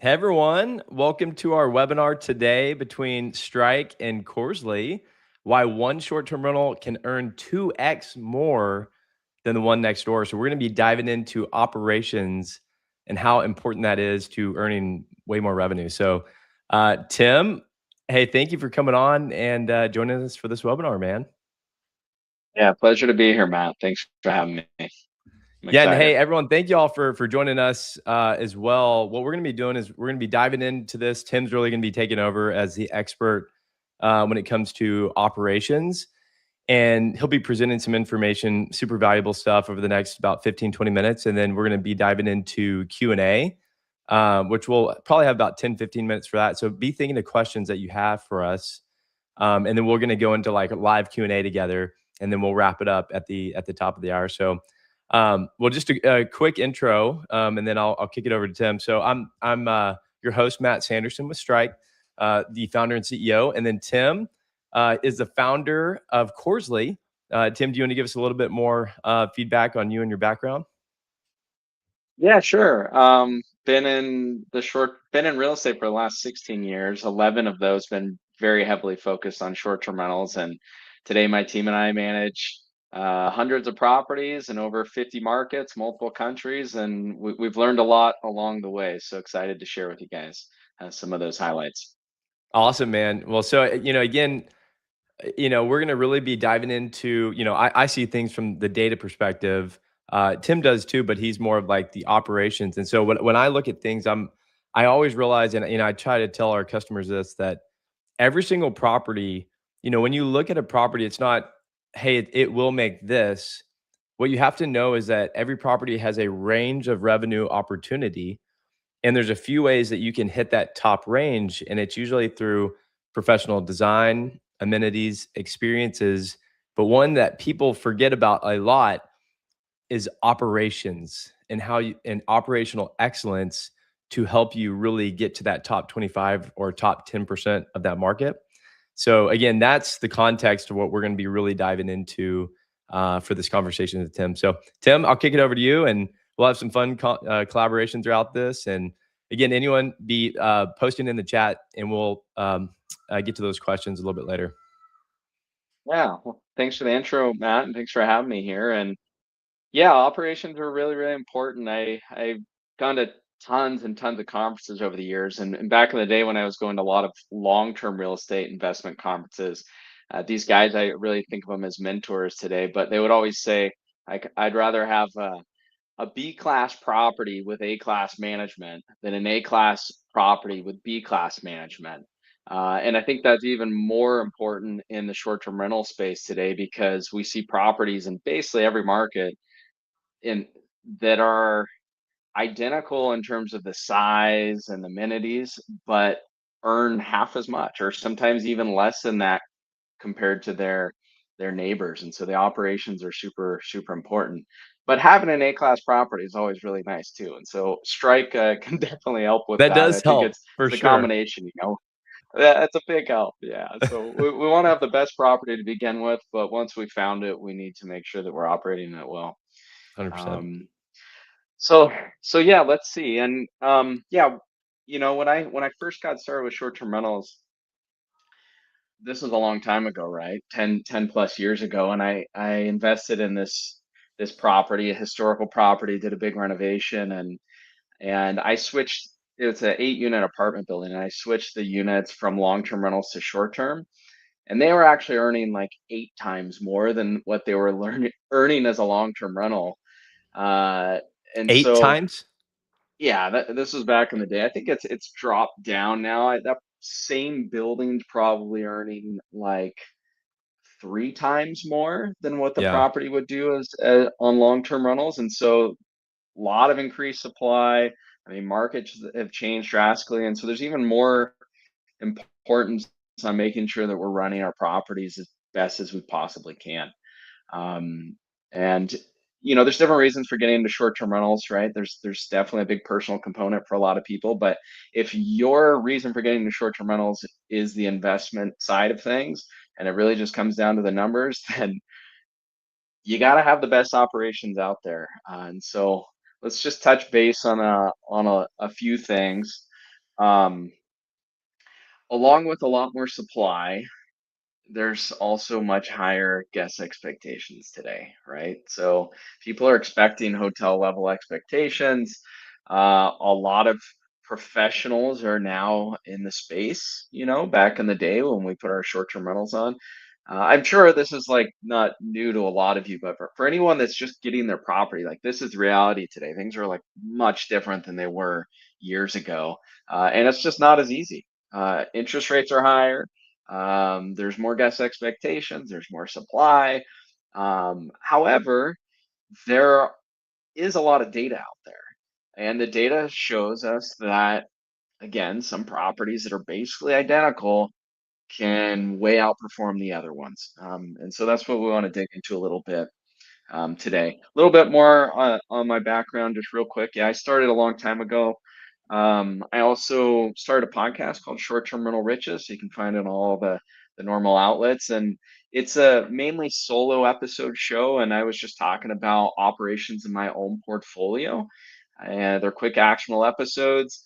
Hey everyone, welcome to our webinar today between strIQ and Corzly, why one short-term rental can earn 2x more than the one next door. So we're going to be diving into operations and how important that is to earning way more revenue. So Tim, hey, thank you for coming on and joining us for this webinar, man. Yeah, pleasure to be here, Matt. Thanks for having me. I'm Yeah, and excited. hey, everyone, thank you all for joining us as well. What we're going to be doing is we're going to be diving into this. Tim's really going to be taking over as the expert when it comes to operations, and he'll be presenting some information, super valuable stuff over the next about 15, 20 minutes, and then we're going to be diving into Q&A, which we'll probably have about 10, 15 minutes for that. So be thinking of questions that you have for us, and then we're going to go into like a live Q&A together, and then we'll wrap it up at the top of the hour. So well, just a quick intro, and then I'll kick it over to Tim. So I'm your host, Matt Sanderson with strIQ, the founder and CEO, and then Tim is the founder of Corzly. Tim, do you want to give us a little bit more feedback on you and your background? Yeah, sure. Been in real estate for the last 16 years. 11 of those been very heavily focused on short-term rentals, and today my team and I manage hundreds of properties in over 50 markets, multiple countries, and we've learned a lot along the way. So excited to share with you guys some of those highlights. Awesome, man. Well, so again, we're going to really be diving into, I see things from the data perspective. Tim does too, but he's more of like the operations. And so when I look at things, I always realize, and I try to tell our customers this, that every single property, when you look at a property, it's not, hey, it will make this. What you have to know is that every property has a range of revenue opportunity. And there's a few ways that you can hit that top range. And it's usually through professional design, amenities, experiences. But one that people forget about a lot is operations and and operational excellence to help you really get to that top 25 or top 10% of that market. So again, that's the context of what we're going to be really diving into for this conversation with Tim. So Tim, I'll kick it over to you, and we'll have some fun collaboration throughout this. And again, anyone be posting in the chat, and we'll get to those questions a little bit later. Yeah, well, thanks for the intro, Matt, and thanks for having me here. And yeah, operations are really, really important. I've gone to tons and tons of conferences over the years, and back in the day when I was going to a lot of long-term real estate investment conferences, these guys, I really think of them as mentors today, but they would always say, I'd rather have a B-class property with A-class management than an A-class property with B-class management. And I think that's even more important in the short-term rental space today because we see properties in basically every market in that are identical in terms of the size and amenities, but earn half as much or sometimes even less than that compared to their neighbors. And so the operations are super, super important. But having an A-class property is always really nice too. And so strIQ can definitely help with That that. does I think help it's for the sure. combination, you know. That's a big help. Yeah. So we want to have the best property to begin with, but once we found it, we need to make sure that we're operating it well. 100%. Um, so so yeah, let's see. And yeah, when I first got started with short-term rentals, this was a long time ago, right? 10 plus years ago, and I invested in this property, a historical property, did a big renovation, and I switched. It's an 8-unit apartment building, and I switched the units from long-term rentals to short-term, and they were actually earning like 8 times more than what they were earning as a long-term rental. Uh, and Eight so times? yeah, this was back in the day. I think it's dropped down now. That same building's probably earning like 3 times more than what the Yeah. property would do as on long-term rentals. And so a lot of increased supply. I mean, markets have changed drastically, and so there's even more importance on making sure that we're running our properties as best as we possibly can. And there's different reasons for getting into short-term rentals, right? There's definitely a big personal component for a lot of people, but if your reason for getting into short-term rentals is the investment side of things, and it really just comes down to the numbers, then you got to have the best operations out there. And so let's just touch base on a few things. Um, Along with a lot more supply, there's also much higher guest expectations today, right? So people are expecting hotel level expectations. A lot of professionals are now in the space, back in the day when we put our short-term rentals on. I'm sure this is like not new to a lot of you, but for anyone that's just getting their property, like this is reality today. Things are like much different than they were years ago. And it's just not as easy. Interest rates are higher. There's more guest expectations, there's more supply. However, there is a lot of data out there. And the data shows us that, again, some properties that are basically identical can way outperform the other ones. And so that's what we want to dig into a little bit today. A little bit more on my background, just real quick. Yeah, I started a long time ago. I also started a podcast called Short Term Rental Riches. So you can find it on all the normal outlets. And it's a mainly solo episode show. And I was just talking about operations in my own portfolio. And they're quick, actionable episodes.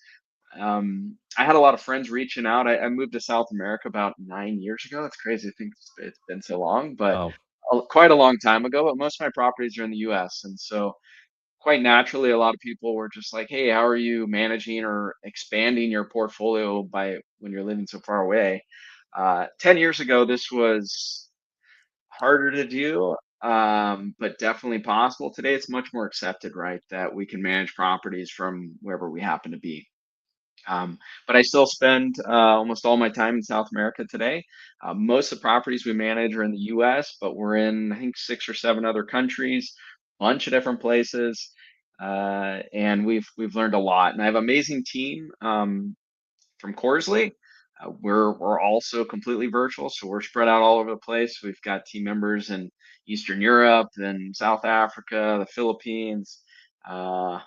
I had a lot of friends reaching out. I moved to South America about 9 years ago. It's crazy to think it's been so long, but Oh, quite a long time ago. But most of my properties are in the U.S., and so quite naturally, a lot of people were just like, "Hey, how are you managing or expanding your portfolio by when you're living so far away?" 10 years ago, this was harder to do, but definitely possible. Today, it's much more accepted, right? That we can manage properties from wherever we happen to be. But I still spend almost all my time in South America today. Most of the properties we manage are in the US, but we're in, I think, 6 or 7 other countries, bunch of different places. And we've learned a lot. And I have an amazing team from Corzly. We're also completely virtual, so we're spread out all over the place. We've got team members in Eastern Europe, then South Africa, the Philippines, uh,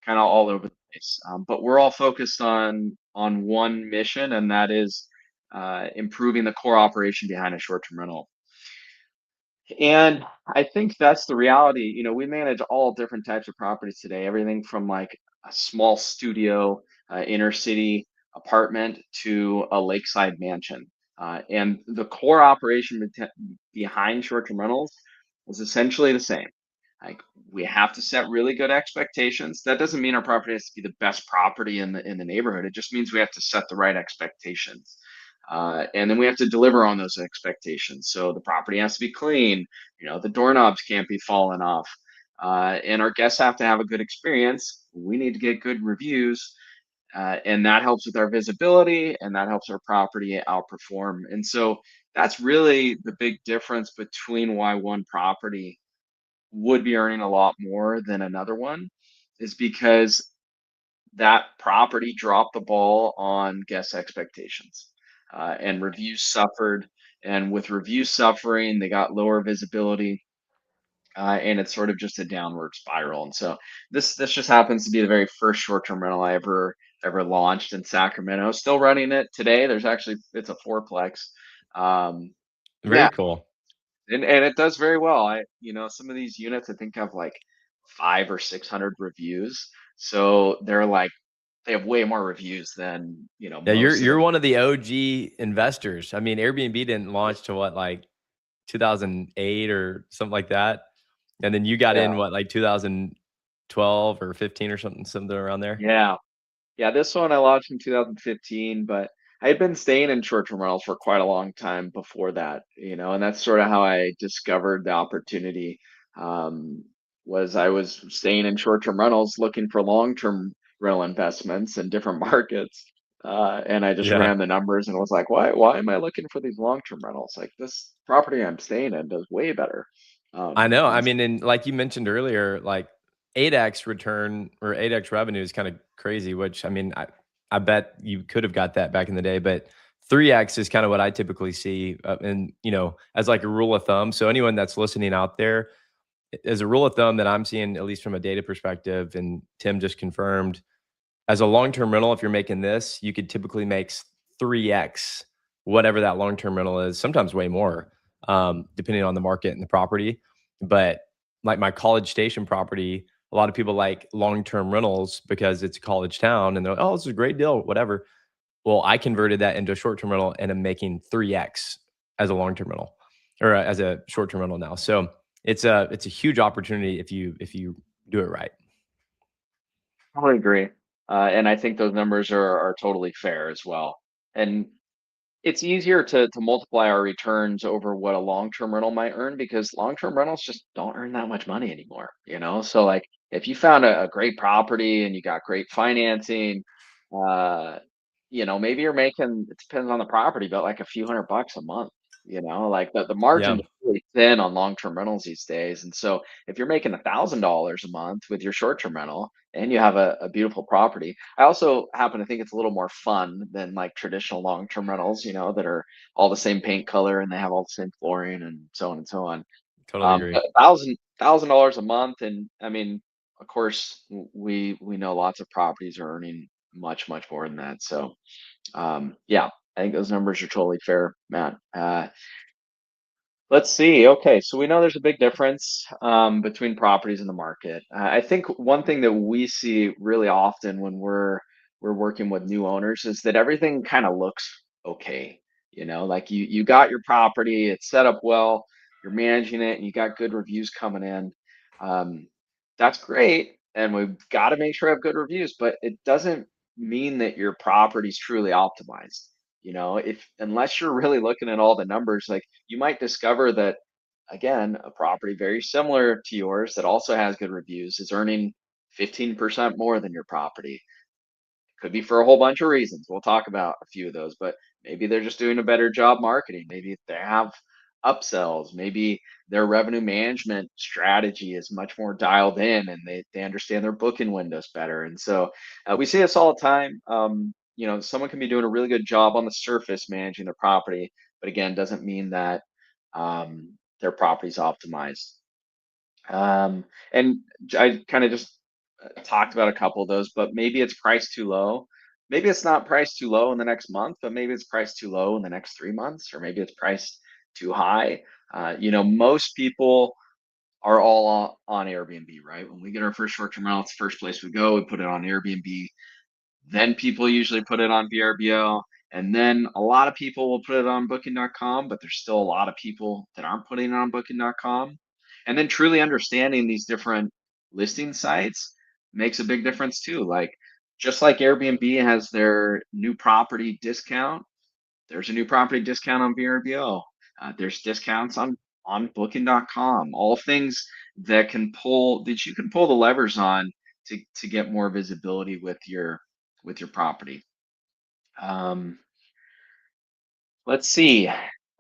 kind of all over the place. But we're all focused on one mission, and that is improving the core operation behind a short-term rental. And I think that's the reality. We manage all different types of properties today, everything from like a small studio, inner city apartment to a lakeside mansion. And the core operation behind short-term rentals is essentially the same. Like we have to set really good expectations. That doesn't mean our property has to be the best property in the neighborhood. It just means we have to set the right expectations. And then we have to deliver on those expectations. So the property has to be clean. The doorknobs can't be falling off. And our guests have to have a good experience. We need to get good reviews. And that helps with our visibility and that helps our property outperform. And so that's really the big difference between why one property would be earning a lot more than another one is because that property dropped the ball on guest expectations, and reviews suffered. And with reviews suffering, they got lower visibility, and it's sort of just a downward spiral. And so this just happens to be the very first short-term rental I ever launched in Sacramento. Still running it today. It's a fourplex. Um, very yeah, cool. and it does very well. Some of these units I think have like 500 or 600 reviews. So they have way more reviews than, Yeah, you're most of you're the. one of the OG investors. I mean, Airbnb didn't launch to what, like 2008 or something like that, and then you got Yeah. in what, like 2012 or 15 or something around there? Yeah. Yeah, this one I launched in 2015, but I had been staying in short-term rentals for quite a long time before that, and that's sort of how I discovered the opportunity. Um, was I was staying in short-term rentals looking for long-term rental investments in different markets. And I just Yeah. ran the numbers and was like, why am I looking for these long-term rentals? Like this property I'm staying in does way better. I know. I And mean, and like you mentioned earlier, like 8x return or 8x revenue is kind of crazy, which I mean, I bet you could have got that back in the day, but 3x is kind of what I typically see. And, as like a rule of thumb. So anyone that's listening out there, as a rule of thumb that I'm seeing, at least from a data perspective, and Tim just confirmed, as a long-term rental, if you're making this, you could typically make 3x whatever that long-term rental is, sometimes way more, depending on the market and the property. But like my College Station property, a lot of people like long-term rentals because it's a college town and they're like, oh, this is a great deal, whatever. Well, I converted that into a short-term rental and I'm making 3x as a long-term rental or as a short-term rental now. So it's a huge opportunity if you do it right. I would agree. And I think those numbers are totally fair as well. And it's easier to multiply our returns over what a long-term rental might earn because long-term rentals just don't earn that much money anymore, you know? So like if you found a great property and you got great financing, uh, maybe you're making, it depends on the property, but like a few $100 a month, like the margin Yeah, is really thin on long-term rentals these days. And so if you're making $1,000 a month with your short-term rental and you have a beautiful property, I also happen to think it's a little more fun than like traditional long-term rentals, that are all the same paint color and they have all the same flooring and so on and so on. totally agree. But $1,000 a month, and I mean, of course, we know lots of properties are earning much more than that. So yeah, I think those numbers are totally fair, Matt. Let's see. Okay, so we know there's a big difference between properties in the market. I think one thing that we see really often when we're working with new owners is that everything kind of looks okay. Like you got your property, it's set up well, you're managing it, and you got good reviews coming in. Um, that's great, and we've got to make sure I have good reviews, but it doesn't mean that your property's truly optimized. If unless you're really looking at all the numbers, like you might discover that again, a property very similar to yours that also has good reviews is earning 15% more than your property. Could be for a whole bunch of reasons. We'll talk about a few of those, but maybe they're just doing a better job marketing. Maybe they have upsells. Maybe their revenue management strategy is much more dialed in and they understand their booking windows better. And so we see this all the time. Someone can be doing a really good job on the surface managing their property, but again, doesn't mean that their property's optimized. And I kind of just talked about a couple of those, but maybe it's priced too low. Maybe it's not priced too low in the next month, but maybe it's priced too low in the next 3 months, or maybe it's priced too high. Most people are all on Airbnb, right? When we get our first short-term rental, it's the first place we go. We put it on Airbnb. Then people usually put it on VRBO. And then a lot of people will put it on booking.com, but there's still a lot of people that aren't putting it on booking.com. And then truly understanding these different listing sites makes a big difference too. Like just like Airbnb has their new property discount, there's a new property discount on VRBO. There's discounts on booking.com, all things that you can pull the levers on to get more visibility with your property. Um, let's see.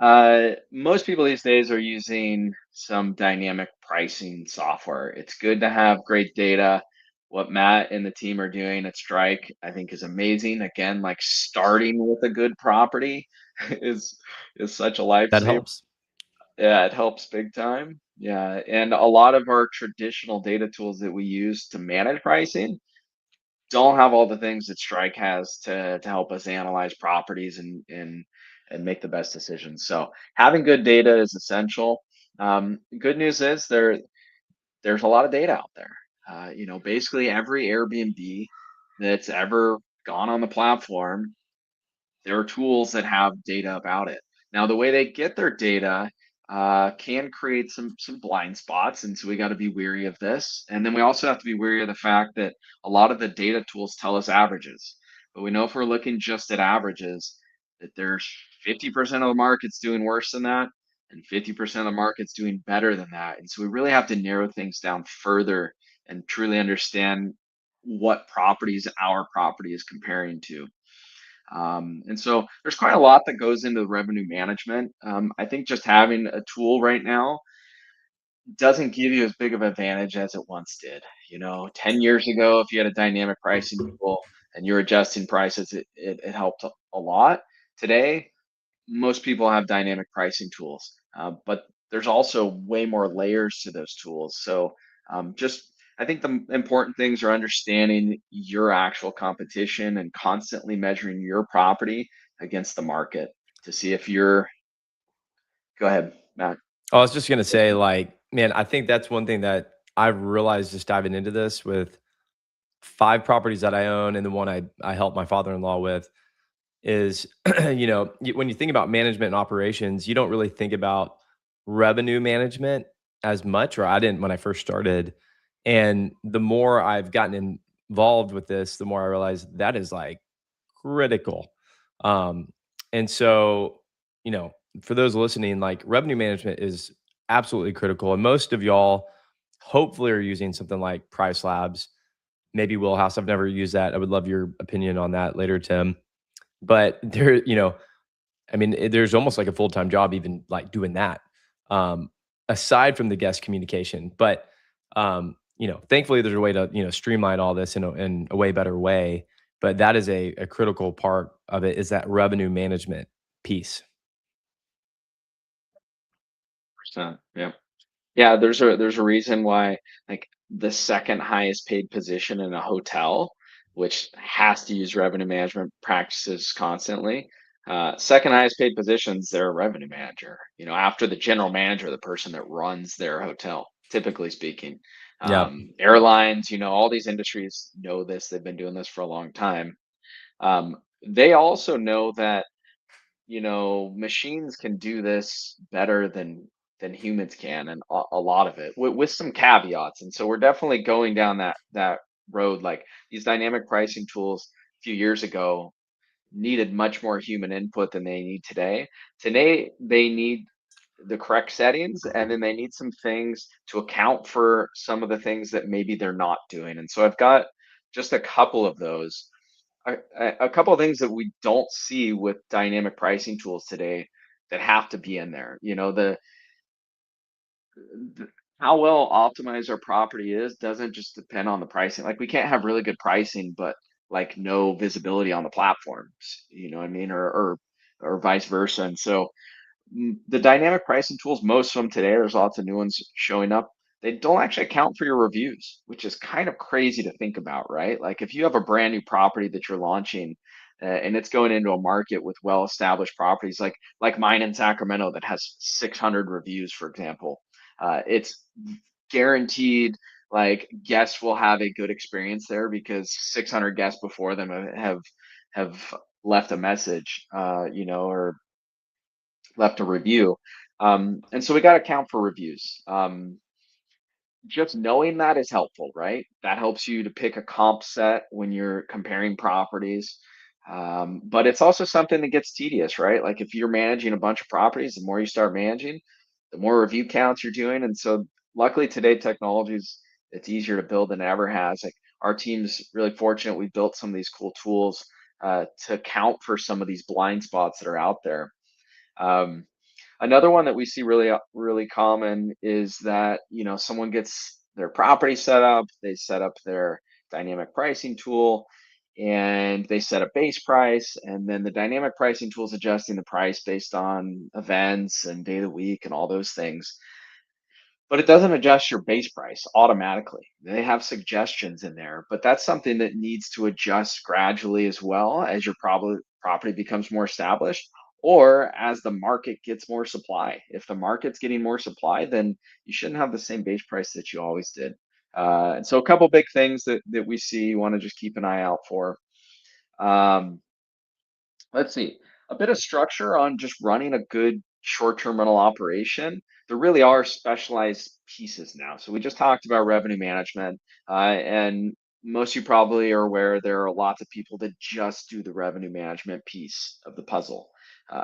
Most people these days are using some dynamic pricing software. It's good to have great data. What Matt and the team are doing at strIQ, I think, is amazing. Again, like starting with a good property is is such a That lifesaver. helps. Yeah, it helps big time. Yeah, and a lot of our traditional data tools that we use to manage pricing don't have all the things that strIQ has to help us analyze properties and make the best decisions. So having good data is essential. Good news is there's a lot of data out there. Basically every Airbnb that's ever gone on the platform, there are tools that have data about it. Now, the way they get their data can create some blind spots, and so we got to be weary of this. And then we also have to be weary of the fact that a lot of the data tools tell us averages, but we know if we're looking just at averages, that there's 50% of the market's doing worse than that, and 50% of the market's doing better than that. And so we really have to narrow things down further and truly understand what properties our property is comparing to. And so there's quite a lot that goes into revenue management. I think just having a tool right now doesn't give you as big of an advantage as it once did. 10 years ago, if you had a dynamic pricing tool and you're adjusting prices, it helped a lot. Today, most people have dynamic pricing tools, but there's also way more layers to those tools. So just I think the important things are understanding your actual competition and constantly measuring your property against the market to see if you're. Go ahead, Matt. I was just gonna say, like, man, I think that's one thing that I've realized just diving into this with 5 properties that I own and the one I help my father-in-law with. is, when you think about management and operations, you don't really think about revenue management as much, or I didn't when I first started. And the more I've gotten involved with this, the more I realize that is like critical. Um, and so, you know, for those listening, like revenue management is absolutely critical. And most of y'all hopefully are using something like Price Labs, maybe Wheelhouse. I've never used that. I would love your opinion on that later, Tim. But there, I mean, there's almost like a full-time job even like doing that, um, aside from the guest communication. But, thankfully there's a way to, streamline all this in a way better way. But that is a critical part of it is that revenue management piece. Yeah. Yeah, there's a reason why like the second highest paid position in a hotel, which has to use revenue management practices constantly. Second highest paid positions, they're a revenue manager, after the general manager, the person that runs their hotel, typically speaking. Yeah. Airlines, all these industries know this. They've been doing this for a long time. They also know that machines can do this better than humans can, and a lot of it with some caveats. And so we're definitely going down that road. Like these dynamic pricing tools a few years ago needed much more human input than they need today. Today they need the correct settings, and then they need some things to account for some of the things that maybe they're not doing. And so I've got just a couple of those. A couple of things that we don't see with dynamic pricing tools today that have to be in there. The how well optimized our property is doesn't just depend on the pricing. Like we can't have really good pricing, but like no visibility on the platforms. You know what I mean? Or vice versa. And so the dynamic pricing tools, most of them today, there's lots of new ones showing up. They don't actually account for your reviews, which is kind of crazy to think about, right? Like if you have a brand new property that you're launching and it's going into a market with well-established properties, like mine in Sacramento that has 600 reviews, for example, it's guaranteed like guests will have a good experience there because 600 guests before them have left a message, or left a review. And so we got to count for reviews. Just knowing that is helpful, right? That helps you to pick a comp set when you're comparing properties. But it's also something that gets tedious, right? Like if you're managing a bunch of properties, the more you start managing, the more review counts you're doing. And so luckily today technologies, it's easier to build than it ever has. Like our team's really fortunate. We built some of these cool tools to count for some of these blind spots that are out there. Um, Another one that we see really common is that, someone gets their property set up, they set up their dynamic pricing tool, and they set a base price, and then the dynamic pricing tool is adjusting the price based on events and day of the week and all those things. But it doesn't adjust your base price automatically. They have suggestions in there, but that's something that needs to adjust gradually as well as your property becomes more established or as the market gets more supply. If the market's getting more supply, then you shouldn't have the same base price that you always did. And so a couple big things that we see you want to just keep an eye out for. Um, let's see, a bit of structure on just running a good short-term rental operation. There really are specialized pieces now. So we just talked about revenue management, and most of you probably are aware there are lots of people that just do the revenue management piece of the puzzle.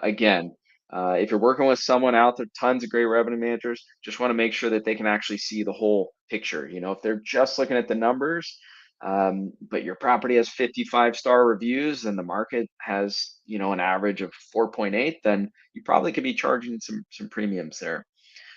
Again, if you're working with someone out there, tons of great revenue managers, just want to make sure that they can actually see the whole picture. If they're just looking at the numbers, but your property has 55-star reviews and the market has, an average of 4.8, then you probably could be charging some premiums there.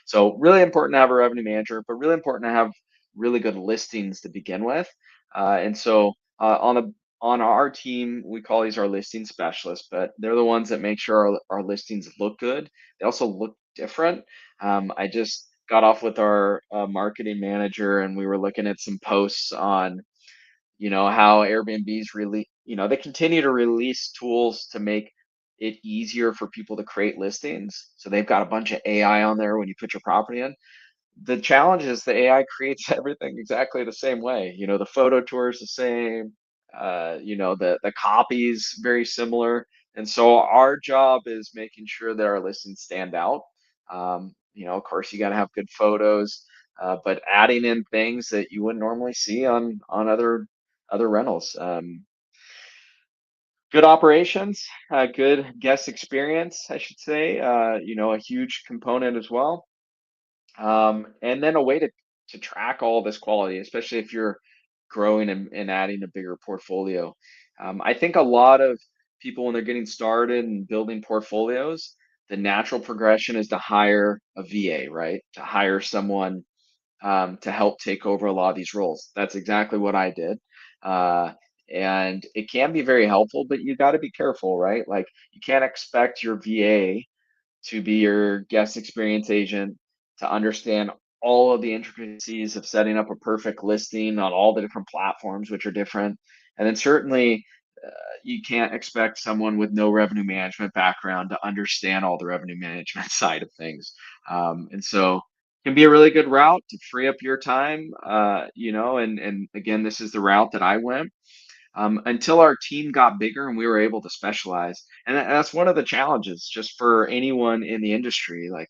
So really important to have a revenue manager, but really important to have really good listings to begin with. And so on our team, we call these our listing specialists, but they're the ones that make sure our listings look good. They also look different. I just got off with our marketing manager, and we were looking at some posts on how Airbnb's really, they continue to release tools to make it easier for people to create listings. So they've got a bunch of AI on there when you put your property in. The challenge is the AI creates everything exactly the same way. The photo tour is the same. The copy is very similar. And so our job is making sure that our listings stand out. Of course, you got to have good photos, but adding in things that you wouldn't normally see on other rentals. Good operations, good guest experience, I should say. A huge component as well, and then a way to track all this quality, especially if you're growing and adding a bigger portfolio. I think a lot of people, when they're getting started and building portfolios, the natural progression is to hire a VA, right? To hire someone to help take over a lot of these roles. That's exactly what I did. Uh, and it can be very helpful, but you got to be careful, right? Like, you can't expect your VA to be your guest experience agent, to understand all of the intricacies of setting up a perfect listing on all the different platforms, which are different. And then certainly, you can't expect someone with no revenue management background to understand all the revenue management side of things. And so, can be a really good route to free up your time. And again, this is the route that I went, until our team got bigger and we were able to specialize. And that's one of the challenges just for anyone in the industry. Like,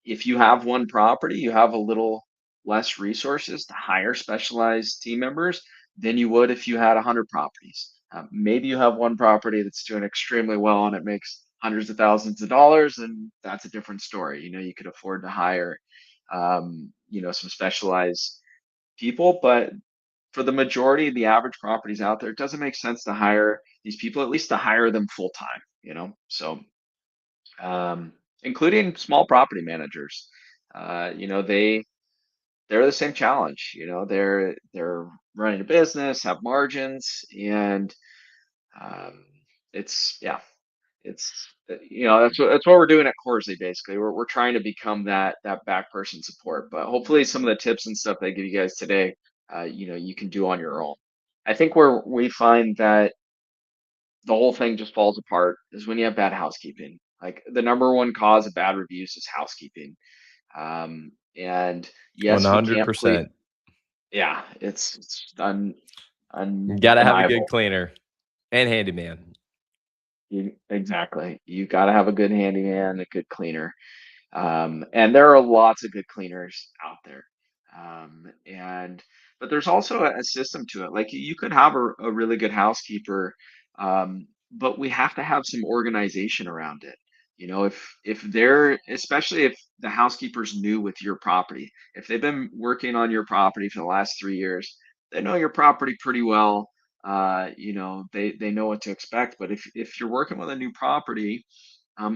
if you have one property, you have a little less resources to hire specialized team members than you would if you had 100 properties. Maybe you have one property that's doing extremely well and it makes hundreds of thousands of dollars, and that's a different story. You could afford to hire, some specialized people, but for the majority of the average properties out there, it doesn't make sense to hire these people, at least to hire them full time. So, including small property managers, they're the same challenge. They're running a business, have margins, and um, yeah, that's what we're doing at Corzly. Basically, we're trying to become that back person support. But hopefully, some of the tips and stuff I give you guys today, you can do on your own. I think where we find that the whole thing just falls apart is when you have bad housekeeping. Like, the number one cause of bad reviews is housekeeping. And yes, we can't please. 100%. Yeah, it's You gotta have a good undeniable. cleaner and handyman. Exactly. You got to have a good handyman, a good cleaner. And there are lots of good cleaners out there. And but there's also a system to it. Like, you could have a really good housekeeper, but we have to have some organization around it. If they're, especially if the housekeeper's new with your property, if they've been working on your property for the last 3 years, they know your property pretty well. They know what to expect. But if you're working with a new property,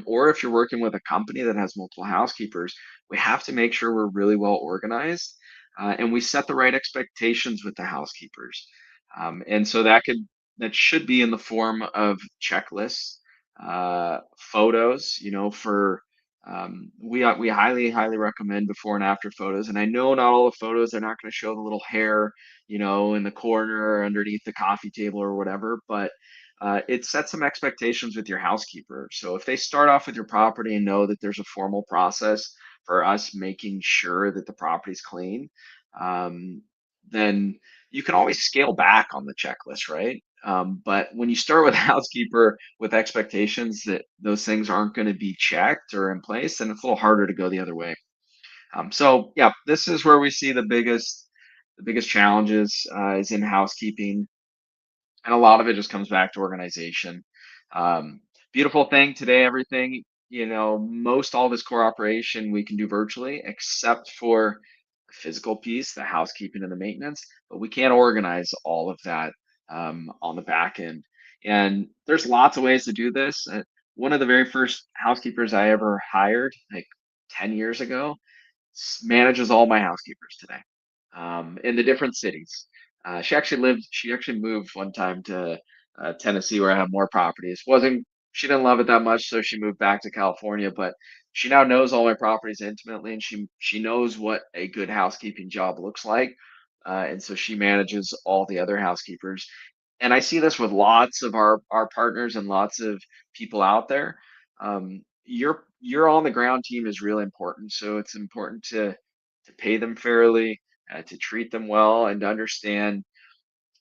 or if you're working with a company that has multiple housekeepers, we have to make sure we're really well organized, and we set the right expectations with the housekeepers. And so that should be in the form of checklists, photos. We highly highly recommend before and after photos. And I know not all the photos are not going to show the little hair, in the corner or underneath the coffee table or whatever, but it sets some expectations with your housekeeper. So if they start off with your property and know that there's a formal process for us making sure that the property's clean, um, then you can always scale back on the checklist, right? But when you start with a housekeeper with expectations that those things aren't going to be checked or in place, then it's a little harder to go the other way. So yeah, this is where we see the biggest challenges, is in housekeeping, and a lot of it just comes back to organization. Um, Beautiful thing today, everything, most all this core operation we can do virtually, except for the physical piece, the housekeeping and the maintenance, but we can't organize all of that, on the back end. And there's lots of ways to do this. One of the very first housekeepers I ever hired, like 10 years ago, manages all my housekeepers today, in the different cities. She actually moved one time to Tennessee, where I have more properties. She didn't love it that much, so she moved back to California, but she now knows all my properties intimately, and she knows what a good housekeeping job looks like. And so she manages all the other housekeepers. And I see this with lots of our partners and lots of people out there. Your on the ground team is really important. So it's important to pay them fairly, to treat them well, and to understand,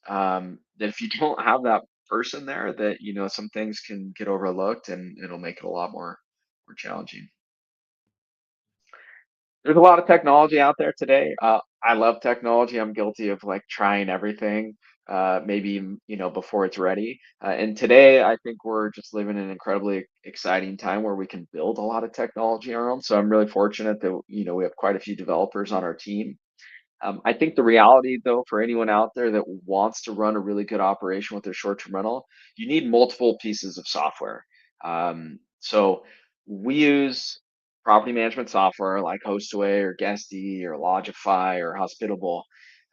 that if you don't have that person there that, some things can get overlooked and it'll make it a lot more challenging. There's a lot of technology out there today. I love technology. I'm guilty of like trying everything, maybe before it's ready. And today, I think we're just living in an incredibly exciting time where we can build a lot of technology on our own. So I'm really fortunate that we have quite a few developers on our team. I think the reality, though, for anyone out there that wants to run a really good operation with their short-term rental, you need multiple pieces of software. So we use property management software like Hostaway or Guesty or Lodgify or Hospitable,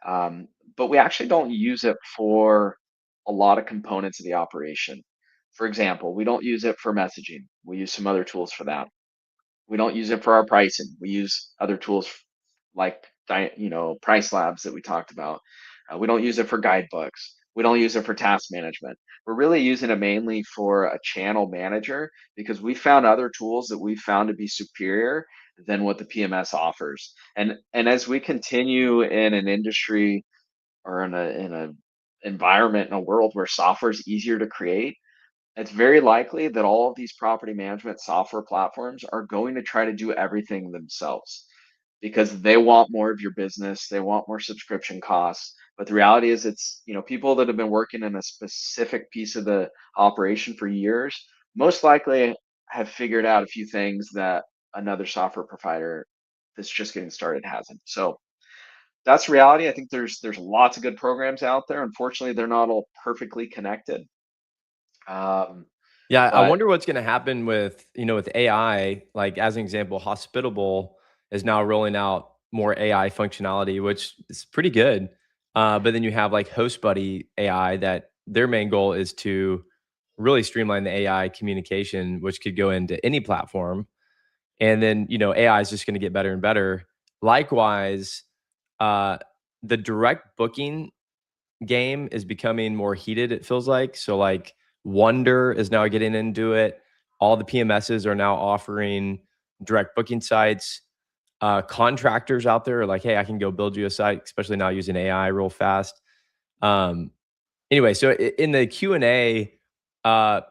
um, but we actually don't use it for a lot of components of the operation. For example, we don't use it for messaging. We use some other tools for that. We don't use it for our pricing. We use other tools like price labs that we talked about. We don't use it for guidebooks. We don't use it for task management. We're really using it mainly for a channel manager because we found other tools that we found to be superior than what the PMS offers. And as we continue in an industry or in a environment in a world where software is easier to create, it's very likely that all of these property management software platforms are going to try to do everything themselves because they want more of your business, they want more subscription costs. But the reality is it's, people that have been working in a specific piece of the operation for years, most likely have figured out a few things that another software provider that's just getting started hasn't. So that's reality. I think there's lots of good programs out there. Unfortunately, they're not all perfectly connected. Um, Yeah, I but wonder what's gonna happen with, with AI. Like, as an example, Hospitable is now rolling out more AI functionality, which is pretty good. But then you have like HostBuddy AI that their main goal is to really streamline the AI communication, which could go into any platform. And then, AI is just gonna get better and better. Likewise, uh, the direct booking game is becoming more heated, it feels like. So like Wonder is now getting into it. All the PMSs are now offering direct booking sites. Contractors out there are like, hey, I can go build you a site, especially now using AI real fast. Um, anyway, so in the Q&A,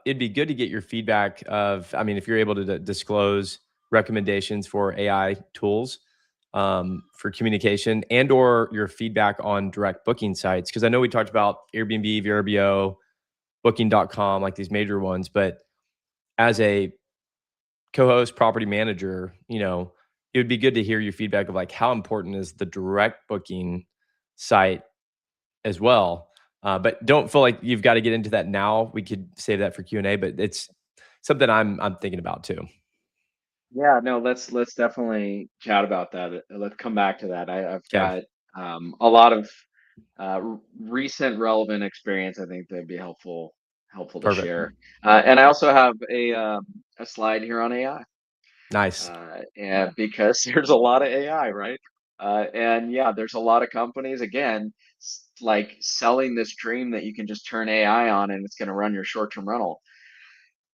it'd be good to get your feedback of, I mean, if you're able to disclose recommendations for AI tools for communication and or your feedback on direct booking sites. Because I know we talked about Airbnb, VRBO, Booking.com, like these major ones, but as a co-host property manager, it would be good to hear your feedback of like how important is the direct booking site as well. But don't feel like you've got to get into that now. We could save that for Q&A, but it's something I'm thinking about too. yeah, no, let's definitely chat about that. Let's come back to that. I've Okay, got a lot of recent relevant experience. I think that'd be helpful to perfect. share. And I also have a slide here on AI, Nice. and because there's a lot of AI, right? And yeah, there's a lot of companies again like selling this dream that you can just turn AI on and it's going to run your short-term rental.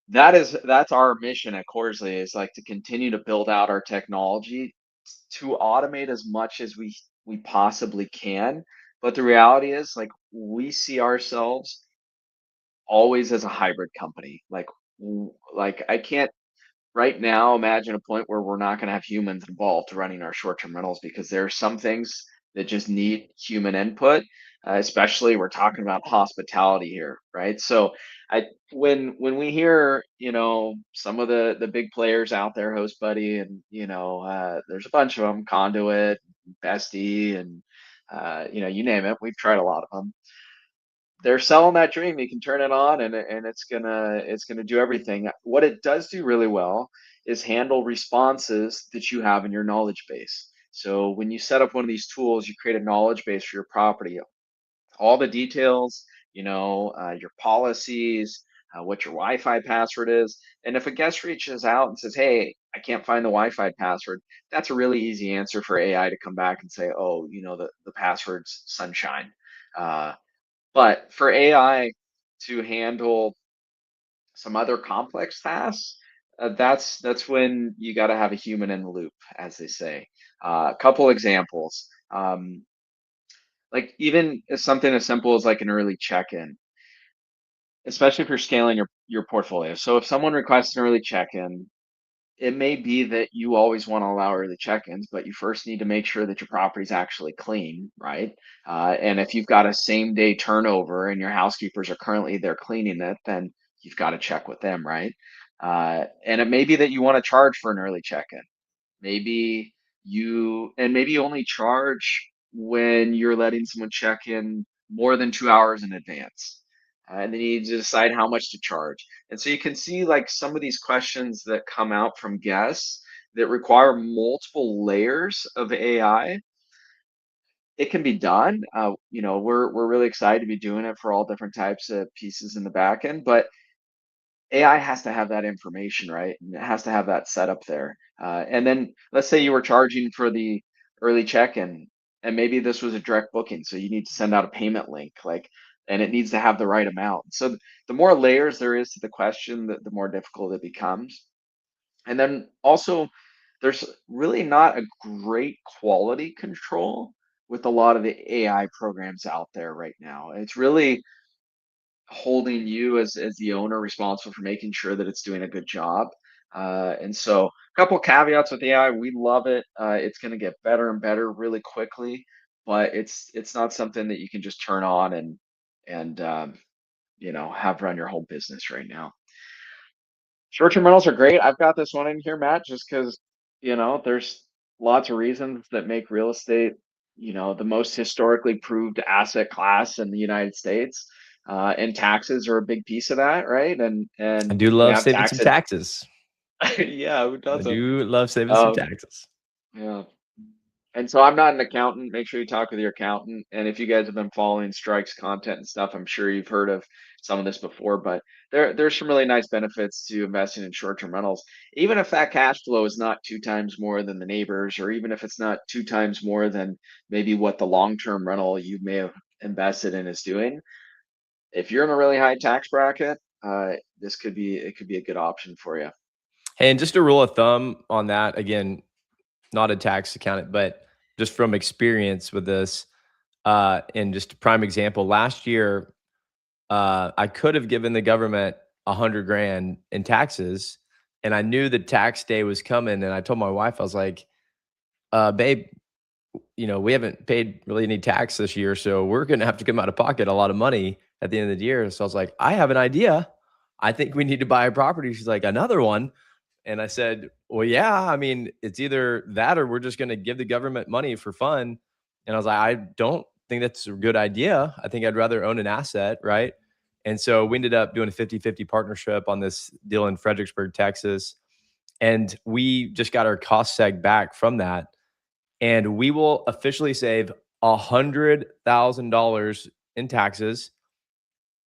That's our mission at Corzly is like to continue to build out our technology to automate as much as we possibly can. But the reality is like we see ourselves always as a hybrid company. Like I can't right now imagine a point where we're not going to have humans involved running our short-term rentals because there are some things that just need human input, especially we're talking about hospitality here, right? So I when we hear some of the big players out there, Host Buddy, and there's a bunch of them, Conduit, Bestie, and you name it, we've tried a lot of them. They're selling that dream. You can turn it on and it's gonna do everything. What it does do really well is handle responses that you have in your knowledge base. So when you set up one of these tools, you create a knowledge base for your property, all the details, your policies, what your Wi-Fi password is. And if a guest reaches out and says, "Hey, I can't find the Wi-Fi password," that's a really easy answer for AI to come back and say, "Oh, the password's sunshine." Uh, but for AI to handle some other complex tasks, that's when you got to have a human in the loop, as they say. A couple examples, like even something as simple as like an early check-in. especially if you're scaling your portfolio. So if someone requests an early check-in, it may be that you always want to allow early check-ins, but you first need to make sure that your property's actually clean, right? And if you've got a same day turnover and your housekeepers are currently there cleaning it, then you've got to check with them, right? And it may be that you want to charge for an early check-in. Maybe you only charge when you're letting someone check in more than 2 hours in advance. And then you need to decide how much to charge. And so you can see like some of these questions that come out from guests that require multiple layers of AI. It can be done. We're really excited to be doing it for all different types of pieces in the back end, but AI has to have that information, right? And it has to have that setup there. And then let's say you were charging for the early check-in, and maybe this was a direct booking, so you need to send out a payment link, and it needs to have the right amount. So the more layers there is to the question, the more difficult it becomes. And then also, there's really not a great quality control with a lot of the AI programs out there right now. It's really holding you as the owner responsible for making sure that it's doing a good job. And so, a couple caveats with AI. We love it. It's going to get better and better really quickly, but it's not something that you can just turn on and have run your whole business right now. Short-term rentals are great. I've got this one in here, Matt, just because there's lots of reasons that make real estate the most historically proved asset class in the United States. And taxes are a big piece of that, right? I And do we love have saving some taxes. yeah, who I doesn't? do love saving some Um, taxes. yeah. And so I'm not an accountant. Make sure you talk with your accountant. And if you guys have been following Strike's content and stuff, I'm sure you've heard of some of this before, but there's some really nice benefits to investing in short-term rentals. Even if that cash flow is not two times more than the neighbors, or even if it's not two times more than maybe what the long-term rental you may have invested in is doing. If you're in a really high tax bracket, it could be a good option for you. Hey, and just a rule of thumb on that, again, not a tax accountant, but just from experience with this, and just a prime example, last year, I could have given the government 100 grand in taxes, and I knew the tax day was coming, and I told my wife, I was like, babe, we haven't paid really any tax this year, so we're gonna have to come out of pocket a lot of money at the end of the year. So I was like, I have an idea. I think we need to buy a property. She's like, another one. And I said, well, yeah, I mean, it's either that or we're just gonna give the government money for fun. And I was like, I don't think that's a good idea. I think I'd rather own an asset, right? And so we ended up doing a 50-50 partnership on this deal in Fredericksburg, Texas. And we just got our cost seg back from that, and we will officially save $100,000 in taxes,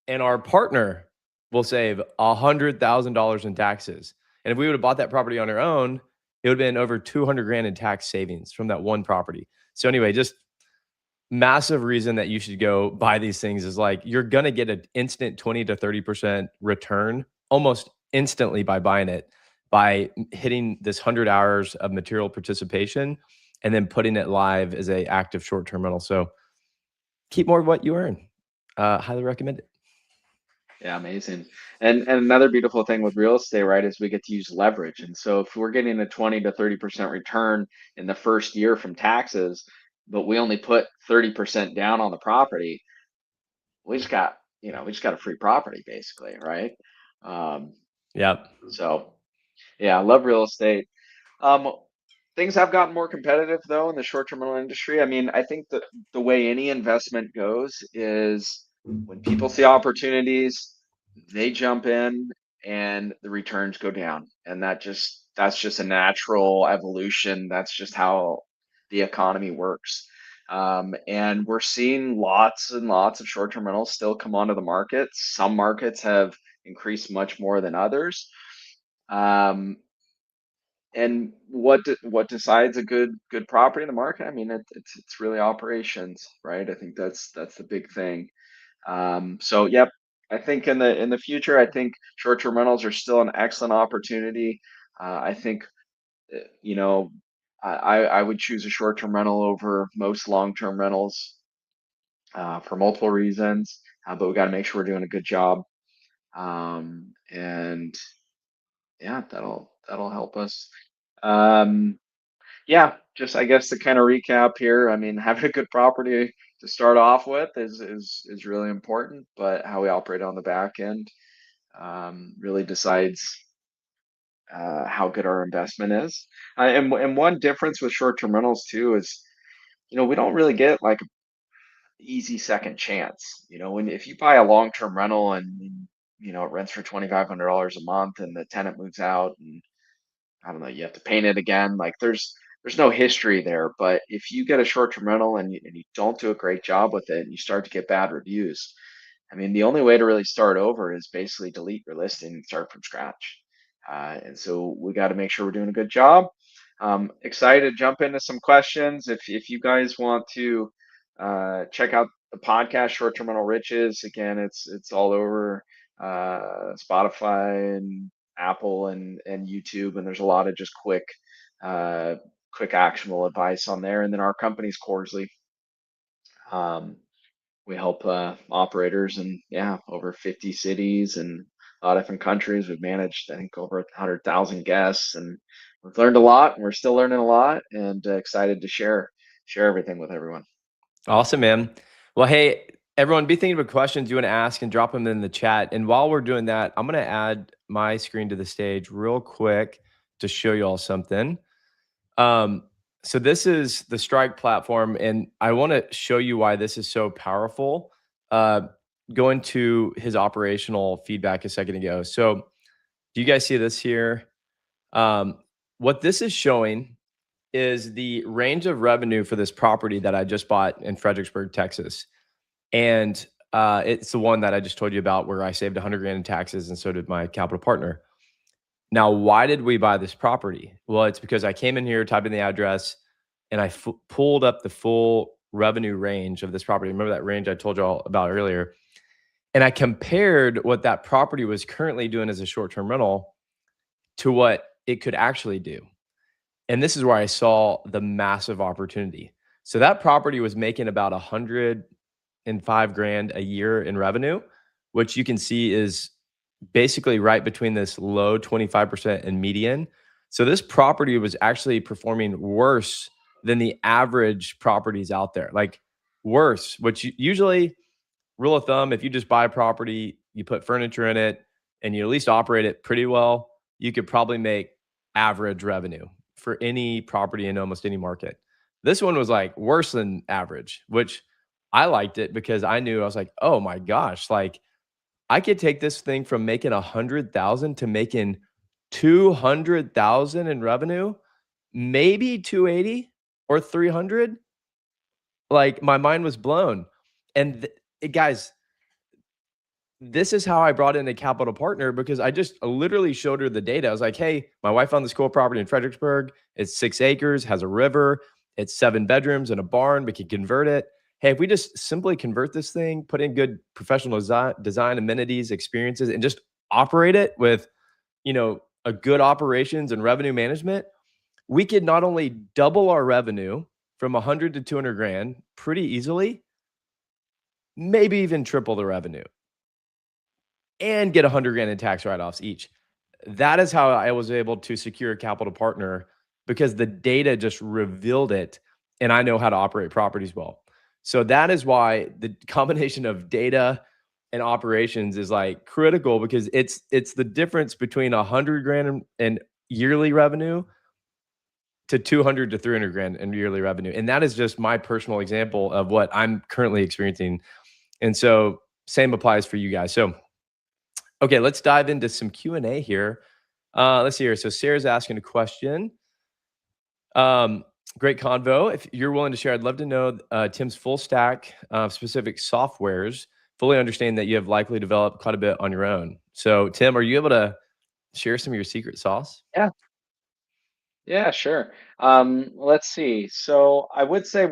and our partner will save $100,000 in taxes. And if we would have bought that property on our own, it would have been over 200 grand in tax savings from that one property. So anyway, just massive reason that you should go buy these things is like you're gonna get an instant 20 to 30% return almost instantly by buying it, by hitting this 100 hours of material participation and then putting it live as a active short-term rental. So keep more of what you earn. Highly recommend it. Yeah, amazing. And another beautiful thing with real estate, right, is we get to use leverage. And so if we're getting a 20 to 30% return in the first year from taxes, but we only put 30% down on the property, we just got a free property basically, right? Um, Yep. so yeah, I love real estate. Um, Things have gotten more competitive though in the short-term rental industry. I mean, I think that the way any investment goes is when people see opportunities, they jump in and the returns go down. And that's just a natural evolution. That's just how the economy works. And we're seeing lots and lots of short-term rentals still come onto the market. Some markets have increased much more than others. Um, and what decides a good property in the market? I mean, it's really operations, right? I think that's the big thing. So yep, I think in the future, I think short-term rentals are still an excellent opportunity. I think you know, I would choose a short-term rental over most long-term rentals for multiple reasons. But we got to make sure we're doing a good job. And yeah, that'll help us. Um, yeah, just I guess to kind of recap here, I mean, having a good property to start off with is really important, but how we operate on the back end really decides how good our investment is. And one difference with short-term rentals too is, we don't really get like easy second chance. When if you buy a long-term rental and it rents for $2,500 a month and the tenant moves out and I don't know, you have to paint it again. Like there's no history there. But if you get a short-term rental and you don't do a great job with it and you start to get bad reviews, I mean, the only way to really start over is basically delete your listing and start from scratch. And so we got to make sure we're doing a good job. Excited to jump into some questions. If you guys want to check out the podcast, Short Term Rental Riches, again, it's all over Spotify and Apple and YouTube, and there's a lot of just uh, quick actionable advice on there. And then our company's Corzly. Um, we help operators in over 50 cities and a lot of different countries. We've managed, I think, over 100,000 guests, and we've learned a lot, and we're still learning a lot, and excited to share everything with everyone. Awesome, man. Well, hey, everyone, be thinking of questions you want to ask and drop them in the chat. And while we're doing that, I'm going to add my screen to the stage real quick to show you all something. Um, so this is the strIQ platform, and I want to show you why this is so powerful. Going to his operational feedback a second ago. So do you guys see this here? What this is showing is the range of revenue for this property that I just bought in Fredericksburg, Texas. And it's the one that I just told you about where I saved 100 grand in taxes and so did my capital partner. Now, why did we buy this property? Well, it's because I came in here, typed in the address, and I pulled up the full revenue range of this property. Remember that range I told you all about earlier? And I compared what that property was currently doing as a short-term rental to what it could actually do. And this is where I saw the massive opportunity. So that property was making about 105 grand a year in revenue, which you can see is basically right between this low 25% and median. So this property was actually performing worse than the average properties out there, like worse, which usually, rule of thumb, if you just buy a property, you put furniture in it, and you at least operate it pretty well, you could probably make average revenue for any property in almost any market. This one was like worse than average, which I liked it because I knew I was like, oh my gosh, like I could take this thing from making 100,000 to making 200,000 in revenue, maybe 280 or 300. Like my mind was blown. And guys, this is how I brought in a capital partner because I just literally showed her the data. I was like, hey, my wife found this cool property in Fredericksburg. It's 6 acres, has a river, it's 7 bedrooms and a barn. We can convert it. Hey, if we just simply convert this thing, put in good professional design amenities, experiences, and just operate it with, a good operations and revenue management, we could not only double our revenue from 100 to 200 grand pretty easily, maybe even triple the revenue and get 100 grand in tax write-offs each. That is how I was able to secure a capital partner because the data just revealed it and I know how to operate properties well. So that is why the combination of data and operations is like critical because it's the difference between 100 grand in yearly revenue to 200 to 300 grand in yearly revenue. And that is just my personal example of what I'm currently experiencing. And so same applies for you guys. So okay, let's dive into some Q&A here. Let's see here. So Sarah's asking a question. Great convo. If you're willing to share, I'd love to know Tim's full stack of specific softwares, fully understand that you have likely developed quite a bit on your own. So Tim, are you able to share some of your secret sauce? Yeah, yeah, sure. Let's see. So I would say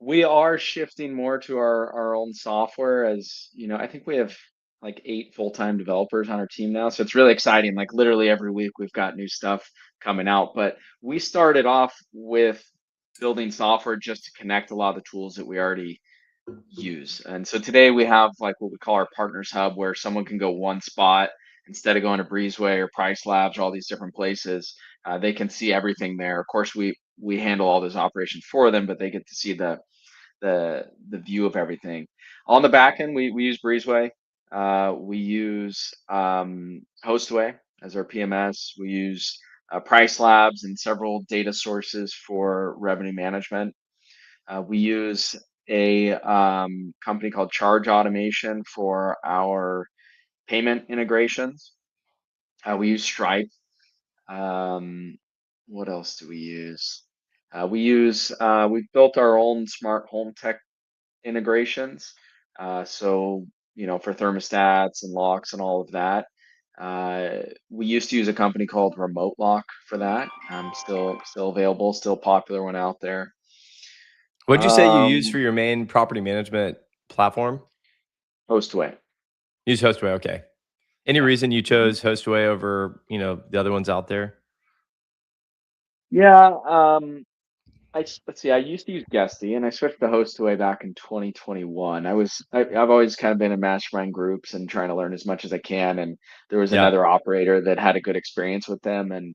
we are shifting more to our own software as, I think we have like 8 full-time developers on our team now. So it's really exciting. Like literally every week we've got new stuff coming out. But we started off with building software just to connect a lot of the tools that we already use. And so today we have like what we call our partners hub, where someone can go one spot instead of going to Breezeway or Price Labs or all these different places. They can see everything there. Of course, we handle all those operations for them, but they get to see the view of everything. On the back end, we use Breezeway. We use Hostway as our PMS. We use Price Labs and several data sources for revenue management. We use a company called Charge Automation for our payment integrations. We use Stripe. Um, what else do we use? We've built our own smart home tech integrations. So, for thermostats and locks and all of that. We used to use a company called Remote Lock for that. Still available, still popular one out there. What'd you say you use for Um, your main property management platform? Hostway. Use Hostway, okay. Any Yeah. reason you Mhm. chose Hostway over, the other ones out there? Yeah. Let's see. I used to use Guesty, and I switched to Hostaway back in 2021. I've always kind of been in mastermind groups and trying to learn as much as I can. And there was Yeah. another operator that had a good experience with them, and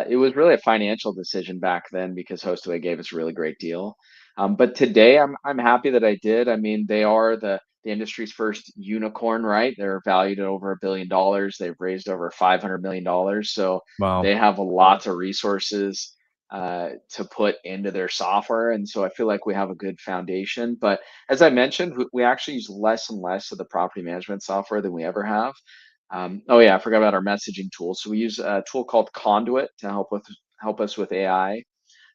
it was really a financial decision back then because Hostaway gave us a really great deal. But today, I'm happy that I did. I mean, they are the industry's first unicorn, right? They're valued at over $1 billion. They've raised over $500 million, so they Wow. have lots of resources to put into their software. And so I feel like we have a good foundation. But as I mentioned, we actually use less and less of the property management software than we ever have. Oh yeah, I forgot about our messaging tool. So we use a tool called Conduit to help us with AI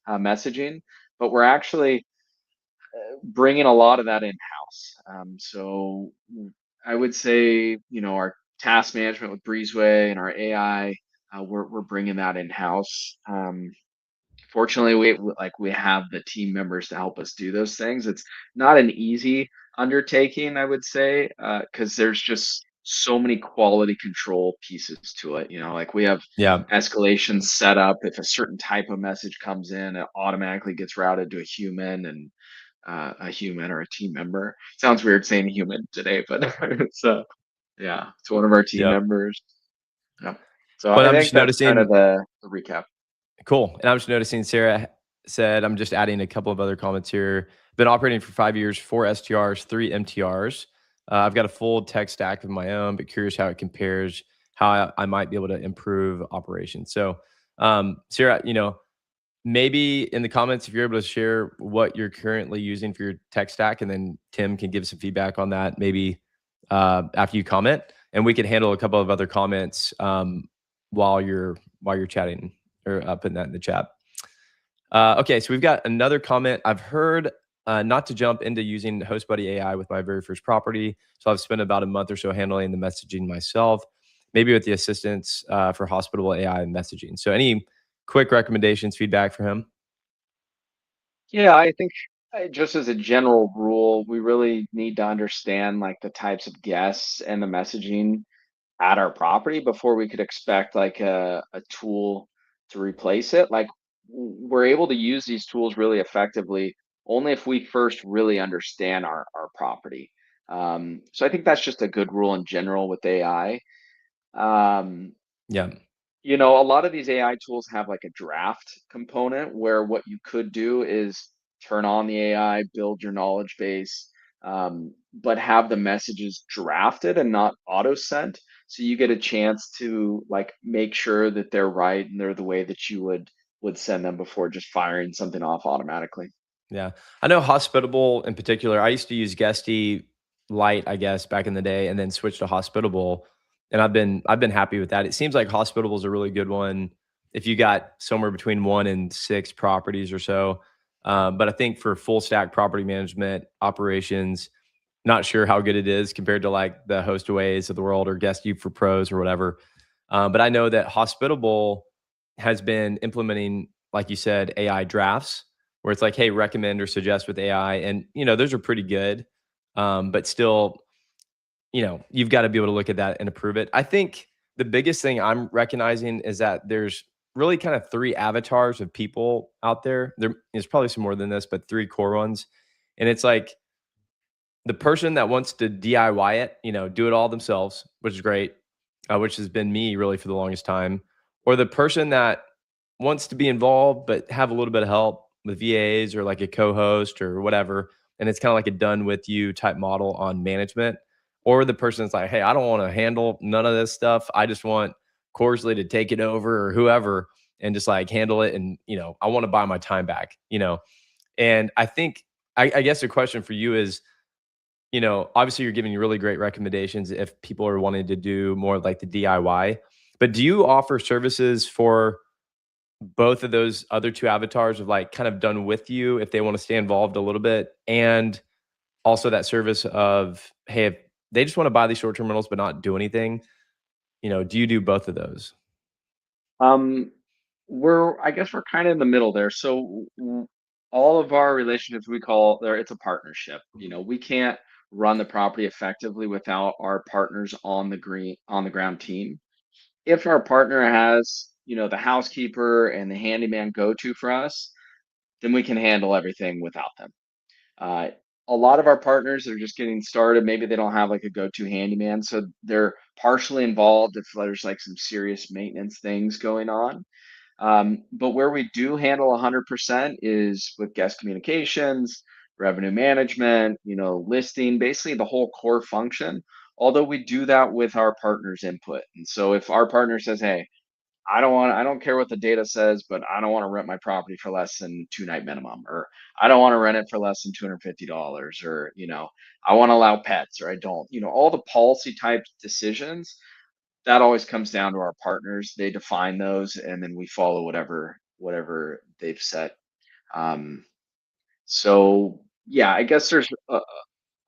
messaging. But we're actually bringing a lot of that in house. I would say, our task management with Breezeway and our AI, we're bringing that in house. Fortunately, we have the team members to help us do those things. It's not an easy undertaking, I would say, because there's just so many quality control pieces to it. Like we have Yeah. escalations set up. If a certain type of message comes in, it automatically gets routed to a human, and a human or a team member. Sounds weird saying human today, but it's one of our team Yep. members. Yeah. So Well, I I'm think just that's kind of noticing the recap. cool. And I'm just noticing Sarah said, I'm just adding a couple of other comments here. Been operating for 5 years, 4 STRs, 3 MTRs. I've got a full tech stack of my own, but curious how it compares, how I might be able to improve operations. So, Sarah, maybe in the comments, if you're able to share what you're currently using for your tech stack, and then Tim can give some feedback on that maybe after you comment, and we can handle a couple of other comments while you're chatting or putting that in the chat. Okay, so we've got another comment. I've heard not to jump into using HostBuddy AI with my very first property. So I've spent about a month or so handling the messaging myself, maybe with the assistance for hospitable AI messaging. So any quick recommendations, feedback for him? Yeah, I think just as a general rule, we really need to understand like the types of guests and the messaging at our property before we could expect like a tool to replace it. Like we're able to use these tools really effectively only if we first really understand our property. So I think that's just a good rule in general with AI. Um, Yeah. a lot of these AI tools have like a draft component where what you could do is turn on the AI, build your knowledge base, but have the messages drafted and not auto sent. So you get a chance to like make sure that they're right and they're the way that you would send them before just firing something off automatically. Yeah. I know Hospitable in particular, I used to use Guesty Lite, I guess, back in the day, and then switched to Hospitable, and I've been happy with that. It seems like Hospitable is a really good one if you got somewhere between 1 and 6 properties or so. But I think for full stack property management operations, not sure how good it is compared to like the Hostaways of the world or Guest You for Pros or whatever. But I know that Hospitable has been implementing, like you said, AI drafts where it's like, hey, recommend or suggest with AI. And, those are pretty good. But still, you've got to be able to look at that and approve it. I think the biggest thing I'm recognizing is that there's really kind of three avatars of people out there. There is probably some more than this, but three core ones. And it's like the person that wants to DIY it, do it all themselves, which is great, which has been me really for the longest time, or the person that wants to be involved but have a little bit of help with VAs or like a co-host or whatever, and it's kind of like a done with you type model on management, or the person that's like, hey, I don't want to handle none of this stuff. I just want Corzly to take it over or whoever and just like handle it, and I want to buy my time back. And I think I guess the question for you is, obviously you're giving really great recommendations if people are wanting to do more like the DIY. But do you offer services for both of those other two avatars of like kind of done with you if they want to stay involved a little bit? And also that service of, hey, if they just want to buy these short-term rentals but not do anything, do you do both of those? Um, I guess we're kind of in the middle there. So all of our relationships we call there, it's a partnership. We can't run the property effectively without our partners on the ground team. If our partner has, the housekeeper and the handyman go-to for us, then we can handle everything without them. Uh, a lot of our partners are just getting started. Maybe they don't have like a go-to handyman, so they're partially involved if there's like some serious maintenance things going on. But where we do handle 100% is with guest communications, revenue management, listing, basically the whole core function. Although we do that with our partners' input. And so if our partner says, hey, I don't care what the data says, but I don't want to rent my property for less than 2 night minimum, or I don't want to rent it for less than $250, or, I want to allow pets, or I don't, all the policy type decisions, that always comes down to our partners. They define those, and then we follow whatever they've set. Um, so yeah, I guess there's a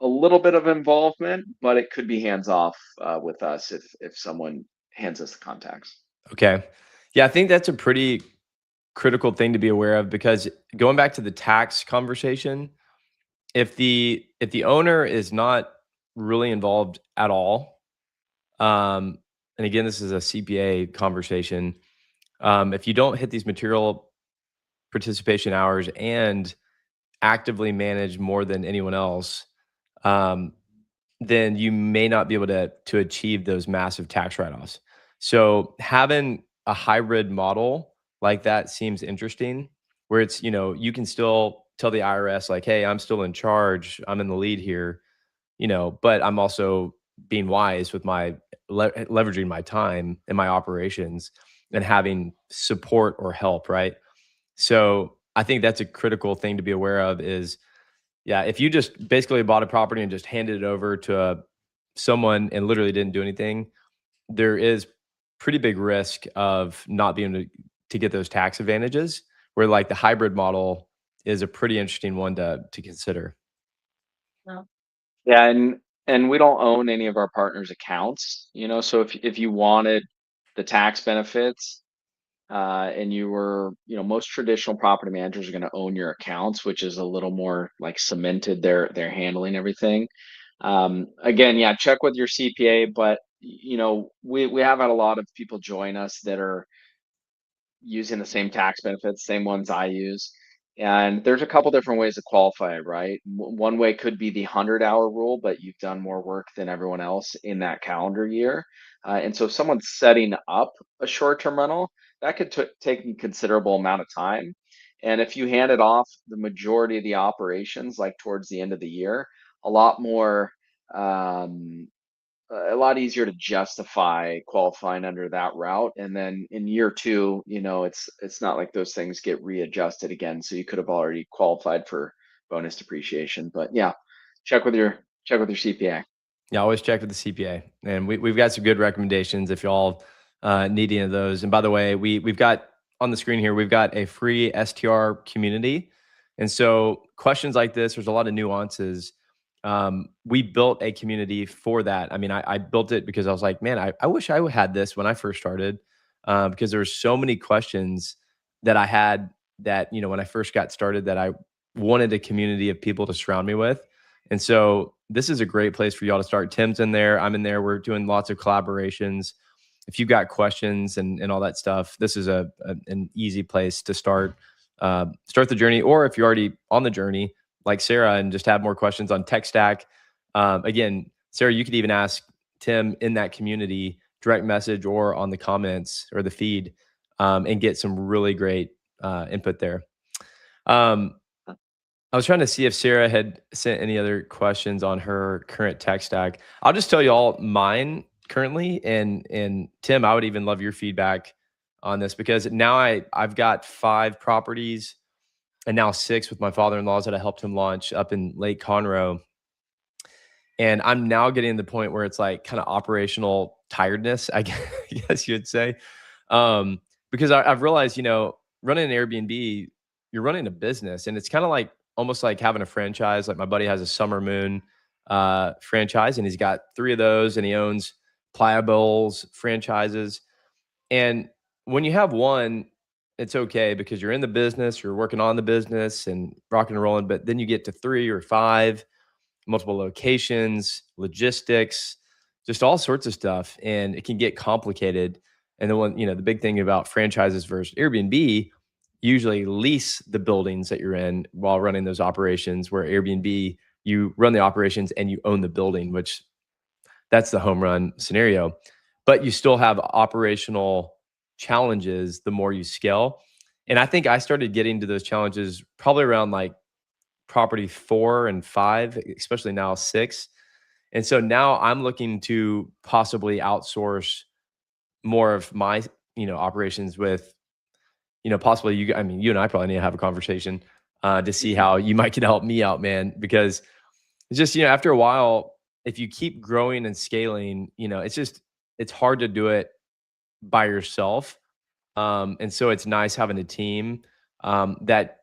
little bit of involvement, but it could be hands off with us if someone hands us the contacts. Okay. Yeah, I think that's a pretty critical thing to be aware of, because going back to the tax conversation, if the owner is not really involved at all, and again, this is a CPA conversation. If you don't hit these material participation hours and actively manage more than anyone else, um, then you may not be able to achieve those massive tax write-offs. So having a hybrid model like that seems interesting, where it's, you can still tell the IRS like, hey, I'm still in charge, I'm in the lead here, but I'm also being wise with my leveraging my time and my operations and having support or help, right? So I think that's a critical thing to be aware of is, yeah, if you just basically bought a property and just handed it over to someone and literally didn't do anything, there is pretty big risk of not being able to get those tax advantages, where like the hybrid model is a pretty interesting one to consider. Yeah, and we don't own any of our partners' accounts, so if you wanted the tax benefits, and you were, most traditional property managers are going to own your accounts, which is a little more like cemented. They're handling everything. Again, yeah, check with your CPA, but we have had a lot of people join us that are using the same tax benefits, same ones I use. And there's a couple different ways to qualify, right? One way could be the 100-hour rule, but you've done more work than everyone else in that calendar year. And so if someone's setting up a short-term rental, that could take a considerable amount of time. And if you handed off the majority of the operations, like towards the end of the year, a lot more um, a lot easier to justify qualifying under that route. And then in year two, it's not like those things get readjusted again. So you could have already qualified for bonus depreciation. But yeah, check with your CPA. Yeah, always check with the CPA, and we've got some good recommendations if y'all need any of those. And by the way, we've got on the screen here, we've got a free STR community, and so questions like this, there's a lot of nuances. We built a community for that. I mean, I built it because I was like, man, I wish I had this when I first started, because there were so many questions that I had that when I first got started that I wanted a community of people to surround me with. And so this is a great place for y'all to start. Tim's in there. I'm in there. We're doing lots of collaborations. If you've got questions and all that stuff, this is an easy place to start the journey. Or if you're already on the journey, like Sarah, and just have more questions on tech stack, Again, Sarah, you could even ask Tim in that community, direct message or on the comments or the feed, and get some really great input there. Um, I was trying to see if Sarah had sent any other questions on her current tech stack. I'll just tell you all mine currently, and Tim, I would even love your feedback on this because now I've got 5 properties and now 6 with my father-in-laws that I helped him launch up in Lake Conroe. And I'm now getting to the point where it's like kind of operational tiredness, I guess you'd say. Because I've realized, running an Airbnb, you're running a business, and it's kind of like almost like having a franchise. Like my buddy has a Summer Moon franchise, and he's got 3 of those, and he owns Playa Bowls franchises. And when you have one, it's okay because you're in the business, you're working on the business and rocking and rolling. But then you get to 3 or 5, multiple locations, logistics, just all sorts of stuff. And it can get complicated. And then the big thing about franchises versus Airbnb, usually lease the buildings that you're in while running those operations, where Airbnb, you run the operations and you own the building, which that's the home run scenario. But you still have operational challenges the more you scale. And I think I started getting to those challenges probably around like property 4 and 5, especially now 6. And so now I'm looking to possibly outsource more of my, operations with, possibly you and I probably need to have a conversation to see how you might can help me out, man, because it's just, after a while, if you keep growing and scaling, it's hard to do it by yourself. And so it's nice having a team that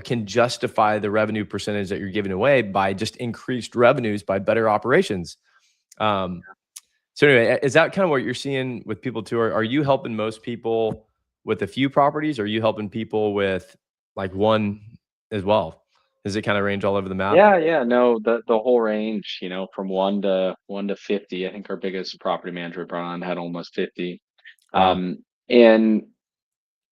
can justify the revenue percentage that you're giving away by just increased revenues by better operations. So anyway, is that kind of what you're seeing with people too? Are you helping most people with a few properties? Or are you helping people with like one as well? Does it kind of range all over the map? Yeah, no, the whole range, from 1 to 50. I think our biggest property manager we brought on had almost 50. Wow. And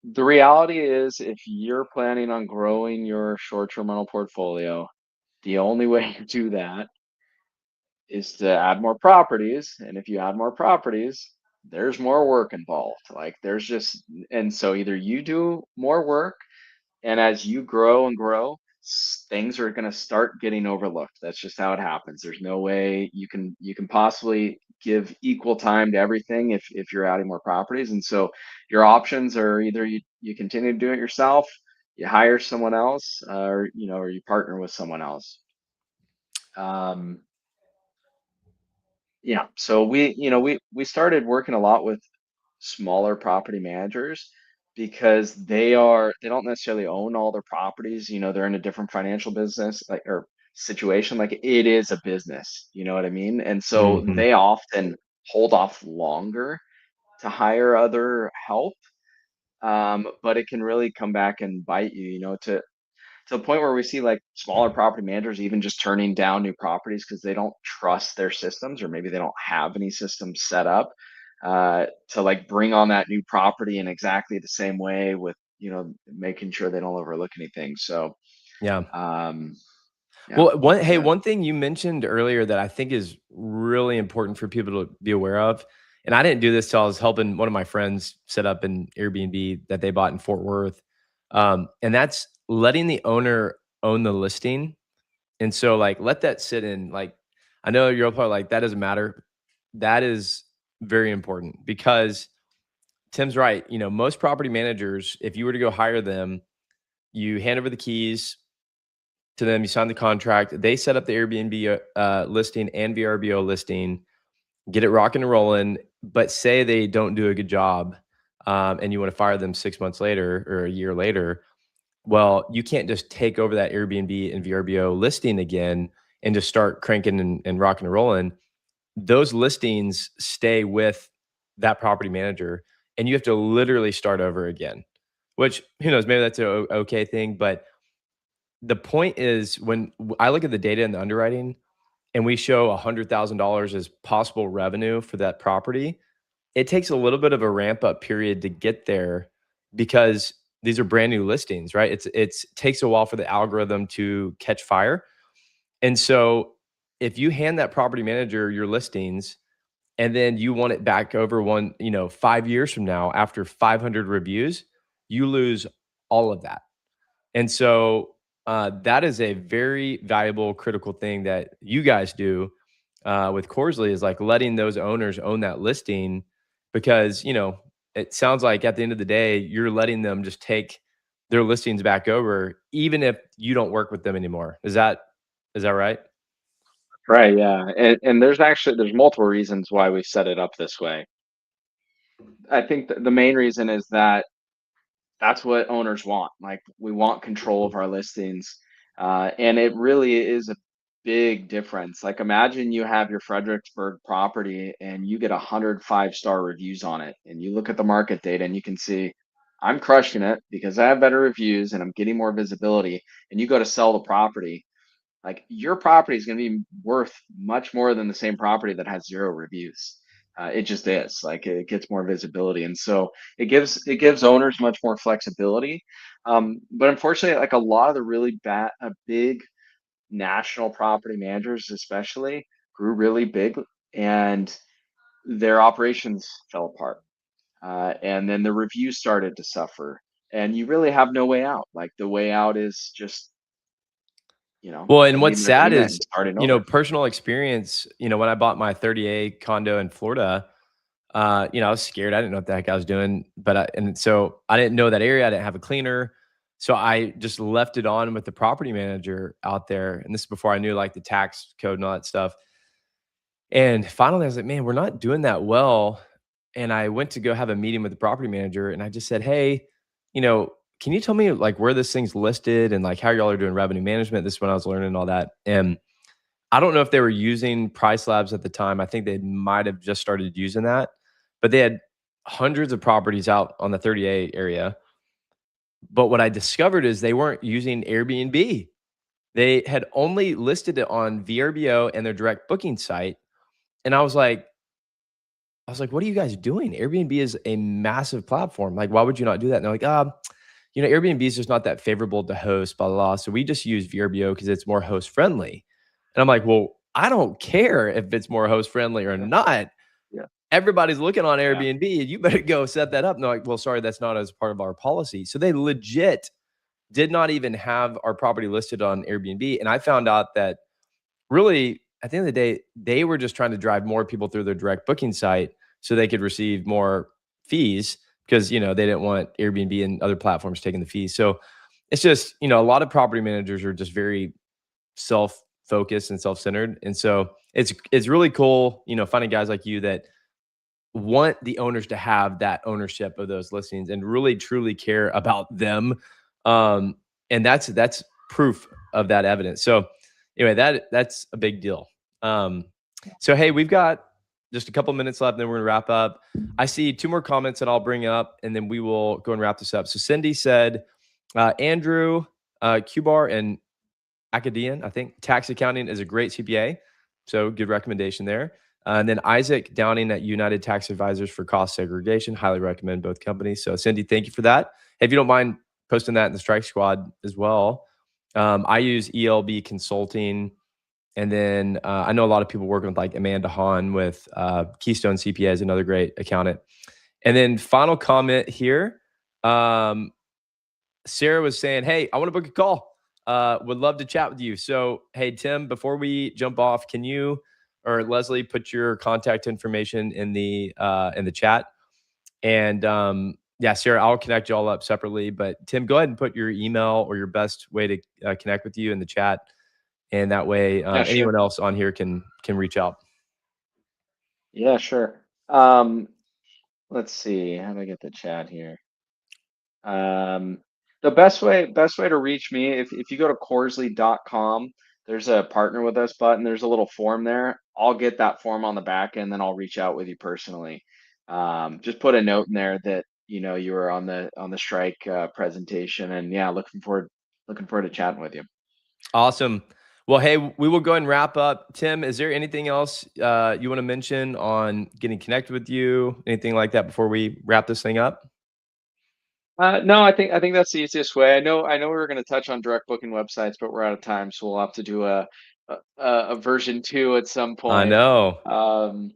the reality is, if you're planning on growing your short-term rental portfolio, the only way to do that is to add more properties. And if you add more properties, there's more work involved. Like there's just, and so either you do more work, and as you grow and grow, things are going to start getting overlooked. That's just how it happens. There's no way you can possibly give equal time to everything if you're adding more properties. And so your options are either you continue to do it yourself, you hire someone else, or you partner with someone else. Um, yeah. So we started working a lot with smaller property managers because they don't necessarily own all their properties. They're in a different financial business, like, or situation. Like it is a business, you know what I mean? And so Mhm. they often hold off longer to hire other help. But it can really come back and bite you, to the point where we see like smaller property managers even just turning down new properties because they don't trust their systems, or maybe they don't have any systems set up to like bring on that new property in exactly the same way, with making sure they don't overlook anything. So Yeah. um yeah, Well, yeah, one thing you mentioned earlier that I think is really important for people to be aware of, and I didn't do this till I was helping one of my friends set up an Airbnb that they bought in Fort Worth, and that's letting the owner own the listing. And so, like, let that sit in. Like, I know you're probably like that doesn't matter. That is very important because Tim's right. Most property managers, if you were to go hire them, you hand over the keys to them, you sign the contract, they set up the Airbnb listing and VRBO listing, get it rocking and rolling. But say they don't do a good job, and you want to fire them 6 months later or a year later. Well, you can't just take over that Airbnb and VRBO listing again and just start cranking and rocking and rolling. Those listings stay with that property manager, and you have to literally start over again. Which, who knows, maybe that's a okay thing, but the point is when I look at the data and the underwriting and we show $100,000 as possible revenue for that property, it takes a little bit of a ramp up period to get there because these are brand new listings, right? It's takes a while for the algorithm to catch fire. And so if you hand that property manager your listings and then you want it back over 5 years from now after 500 reviews, you lose all of that. And so that is a very valuable, critical thing that you guys do with Corzly, is like letting those owners own that listing, because it sounds like at the end of the day you're letting them just take their listings back over, even if you don't work with them anymore. Is that right? Right, yeah. And there's multiple reasons why we set it up this way. I think the main reason is that that's what owners want. Like, we want control of our listings. And it really is a big difference. Like, imagine you have your Fredericksburg property and you get 105-star reviews on it. And you look at the market data and you can see, I'm crushing it because I have better reviews and I'm getting more visibility. And you go to sell the property, like, your property is going to be worth much more than the same property that has 0 reviews. It just is. Like, it gets more visibility, and so it gives owners much more flexibility. But unfortunately, like, a lot of the really big national property managers, especially, grew really big, and their operations fell apart. And then the reviews started to suffer, and you really have no way out. Like, the way out is just, Well, and ending what's the sad agreement is, and starting over. personal experience, when I bought my 30A condo in Florida, I was scared. I didn't know what the heck I was doing, and so I didn't know that area. I didn't have a cleaner. So I just left it on with the property manager out there. And this is before I knew like the tax code and all that stuff. And finally I was like, man, we're not doing that well. And I went to go have a meeting with the property manager and I just said, hey, you know, can you tell me like where this thing's listed and like how y'all are doing revenue management? This is when I was learning all that. And I don't know if they were using Price Labs at the time. I think they might have just started using that, but they had hundreds of properties out on the 38 area. But what I discovered is they weren't using Airbnb. They had only listed it on VRBO and their direct booking site. And I was like, what are you guys doing? Airbnb is a massive platform. Like, why would you not do that? And they're like, Airbnb is just not that favorable to host, blah, blah, blah. So we just use VRBO because it's more host friendly. And I'm like, well, I don't care if it's more host friendly or Yeah, not. yeah, Everybody's looking on yeah. Airbnb. You better go set that up. And they're like, well, sorry, that's not as part of our policy. So they legit did not even have our property listed on Airbnb. And I found out that really, at the end of the day, they were just trying to drive more people through their direct booking site so they could receive more fees because, they didn't want Airbnb and other platforms taking the fees. So it's just, a lot of property managers are just very self-focused and self-centered. And so it's really cool, finding guys like you that want the owners to have that ownership of those listings and really truly care about them. Um, and that's proof of that evidence. So anyway, that's a big deal. So hey, we've got just a couple minutes left, and then we're gonna wrap up. I see 2 more comments that I'll bring up, and then we will go and wrap this up. So Cindy said, Andrew, Cubar, and Acadian, I think tax accounting is a great CPA. So good recommendation there. And then Isaac Downing at United Tax Advisors for Cost Segregation. Highly recommend both companies. So Cindy, thank you for that. If you don't mind posting that in the Strike Squad as well. I use ELB Consulting. And then I know a lot of people working with like Amanda Hahn with Keystone CPA is another great accountant. And then final comment here. Sarah was saying, hey, I want to book a call. Would love to chat with you. So, hey, Tim, before we jump off, can you or Leslie put your contact information in the chat? And yeah, Sarah, I'll connect you all up separately. But Tim, go ahead and put your email or your best way to connect with you in the chat, and that way Yeah, sure. anyone else on here can reach out. Yeah, sure. Let's see. How do I get the chat here? Um, the best way to reach me, if you go to Corzly.com, there's a partner with us button. There's a little form there. I'll get that form on the back end, then I'll reach out with you personally. Just put a note in there that you were on the strike presentation, and yeah, looking forward to chatting with you. Awesome. Well, hey, we will go ahead and wrap up. Tim, is there anything else you want to mention on getting connected with you? Anything like that before we wrap this thing up? No, I think that's the easiest way. I know we were going to touch on direct booking websites, but we're out of time, so we'll have to do a version 2 at some I point. know. Um,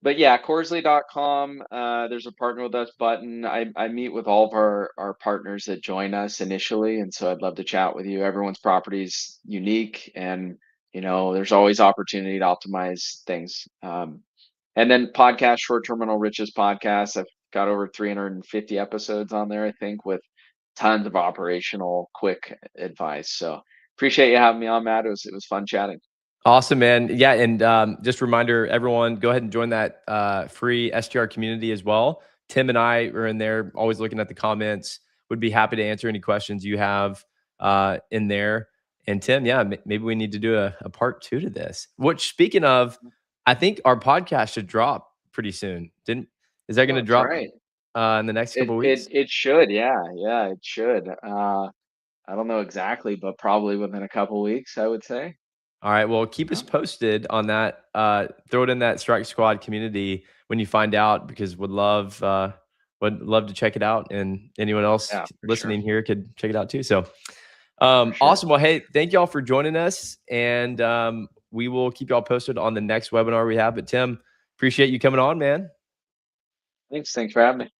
but yeah, Corzly.com, there's a partner with us button. I meet with all of our partners that join us initially, and so I'd love to chat with you. Everyone's property is unique, and there's always opportunity to optimize things. And then podcast, Short Terminal Riches podcast. I've got over 350 episodes on there, I think, with tons of operational quick advice. So appreciate you having me on, Matt. It was fun chatting. Awesome, man. Yeah, and just a reminder, everyone, go ahead and join that free STR community as well. Tim and I are in there, always looking at the comments. Would be happy to answer any questions you have in there. And Tim, yeah, maybe we need to do a part 2 to this. Which, speaking of, I think our podcast should drop pretty soon. Didn't Is that going Oh, to that's drop right. in the next It couple of it weeks? it should, yeah, it should. I don't know exactly, but probably within a couple weeks, I would say. All right. Well, keep us Yeah, posted on that. Throw it in that Strike Squad community when you find out, because would love to check it out, and anyone else yeah, for sure, listening here could check it out too. So, for sure. awesome. Well, hey, thank y'all for joining us, and we will keep y'all posted on the next webinar we have. But Tim, appreciate you coming on, man. Thanks for having me.